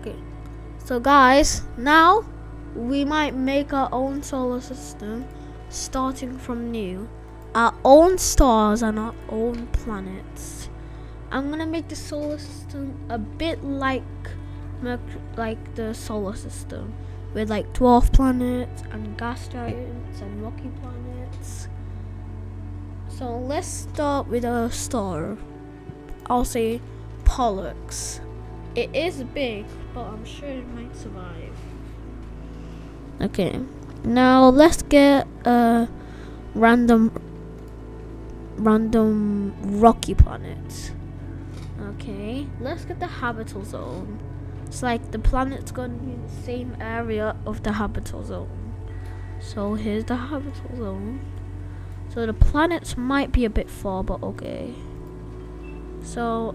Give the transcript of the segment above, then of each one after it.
Okay. So guys, now we might make our own solar system, starting from new. Our own stars and our own planets. I'm gonna make the solar system a bit like the solar system, with like dwarf planets and gas giants and rocky planets. So let's start with a star. I'll say Pollux. It is big, but I'm sure it might survive. Okay, now let's get a random rocky planet. Okay, let's get the habitable zone. It's like the planet's gonna be in the same area of the habitable zone. So here's the habitable zone. So the planets might be a bit far, but okay. So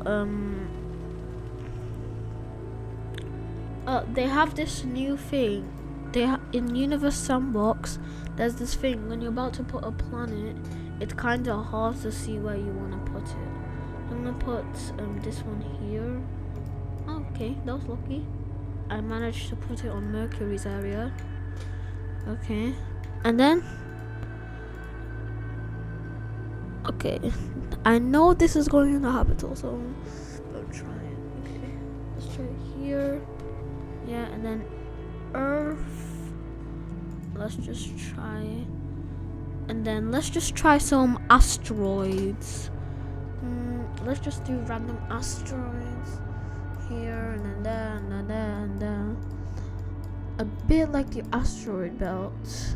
they have this new thing. In Universe Sandbox, there's this thing when you're about to put a planet, it's kind of hard to see where you want to put it. I'm gonna put this one here. Oh, okay, that was lucky. I managed to put it on Mercury's area. Okay, and then okay, I know this is going in the habitable zone, but try it. Okay, let's try it here. Yeah, and then Earth. Let's just try, and then let's just try some asteroids. Let's just do random asteroids here and then there and then there and there. A bit like the asteroid belt.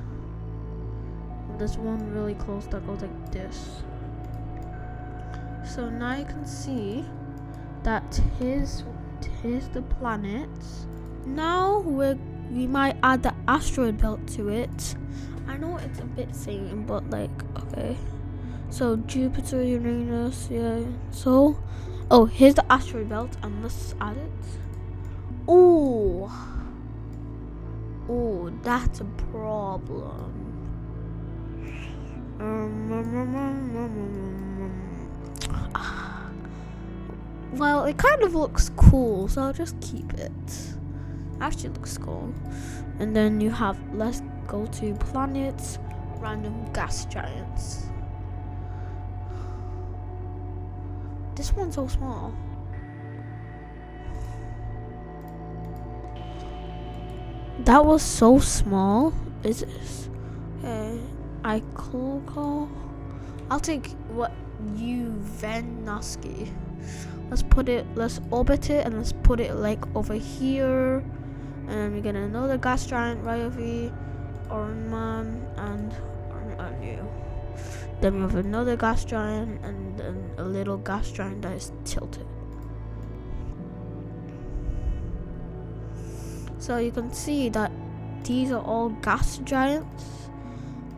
There's one really close that goes like this. So now you can see that here's the planets. Now we might add the asteroid belt to it. I know it's a bit same, but like, okay. So Jupiter, Uranus, yeah. So, oh, here's the asteroid belt, and let's add it. Oh, that's a problem. Well, it kind of looks cool, so I'll just keep it. Actually looks cool. And then you have, let's go to planets, random gas giants. This one's so small. That was so small. Is this? Okay, I'll take what Uvenaski. Let's orbit it, and let's put it like over here. And we get another gas giant right over here, Orange Man and you. Then we have another gas giant, and then a little gas giant that is tilted. So you can see that these are all gas giants,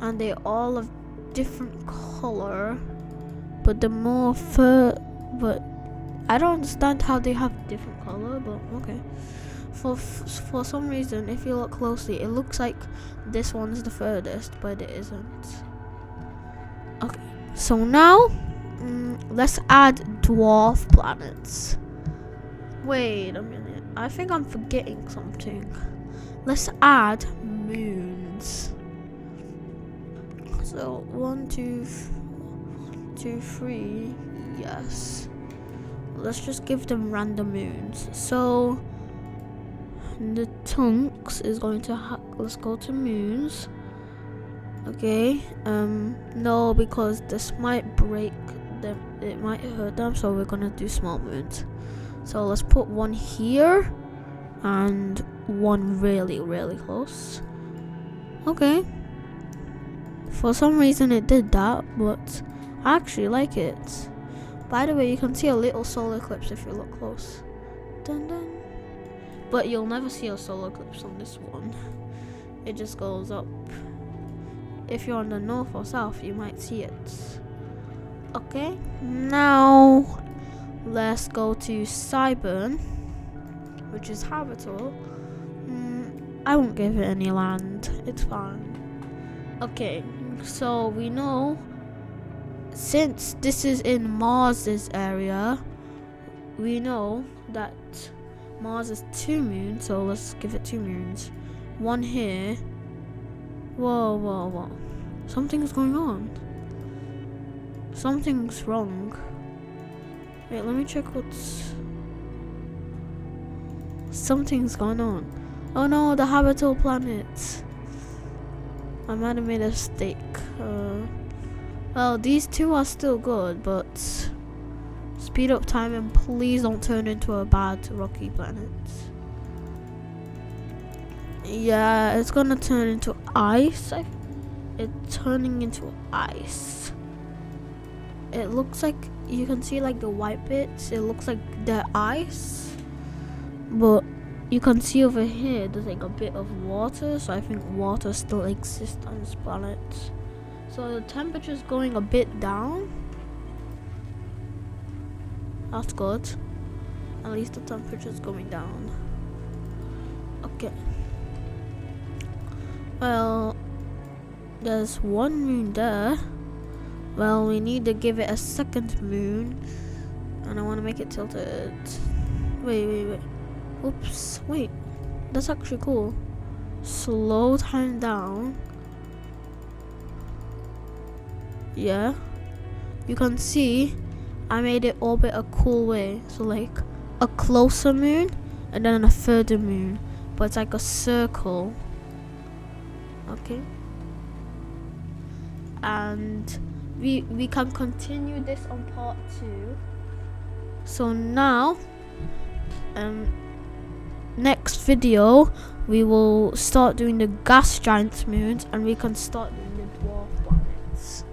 and they all have different color. But but I don't understand how they have different color. But okay. For some reason, if you look closely, it looks like this one's the furthest, but it isn't. Okay, so now let's add dwarf planets. Wait a minute, I think I'm forgetting something. Let's add moons. So 1, 2, 3, yes. Let's just give them random moons. So the Tunks is going to let's go to moons. Okay, no, because this might break them, it might hurt them, so we're gonna do small moons. So let's put one here and one really, really close. Okay, for some reason it did that, but I actually like it. By the way, you can see a little solar eclipse if you look close. Dun dun. But you'll never see a solar eclipse on this one. It just goes up. If you're on the north or south, you might see it. Okay, now let's go to Cybern, which is habitable. I won't give it any land. It's fine. Okay, so we know, since this is in Mars's area, we know that Mars is 2 moons, so let's give it 2 moons. 1 here. Whoa. Something's going on. Something's wrong. Wait, let me check what's... Something's going on. Oh no, the habitable planet. I might have made a mistake. Well, these 2 are still good, but speed up time and please don't turn into a bad rocky planet. Yeah, it's gonna turn into ice. It's turning into ice. It looks like you can see like the white bits. It looks like the ice, but you can see over here there's like a bit of water, so I think water still exists on this planet. So the temperature's going a bit down. That's good. At least the temperature's going down. Okay. Well, there's 1 moon there. Well, we need to give it a 2nd moon, and I want to make it tilted. Wait. Oops, wait. That's actually cool. Slow time down. Yeah. You can see I made it orbit a cool way. So like a closer moon and then a further moon. But it's like a circle. Okay. And we can continue this on part 2. So now next video we will start doing the gas giant moons, and we can start doing the dwarf planets.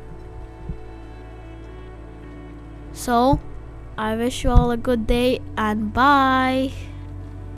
So I wish you all a good day and bye.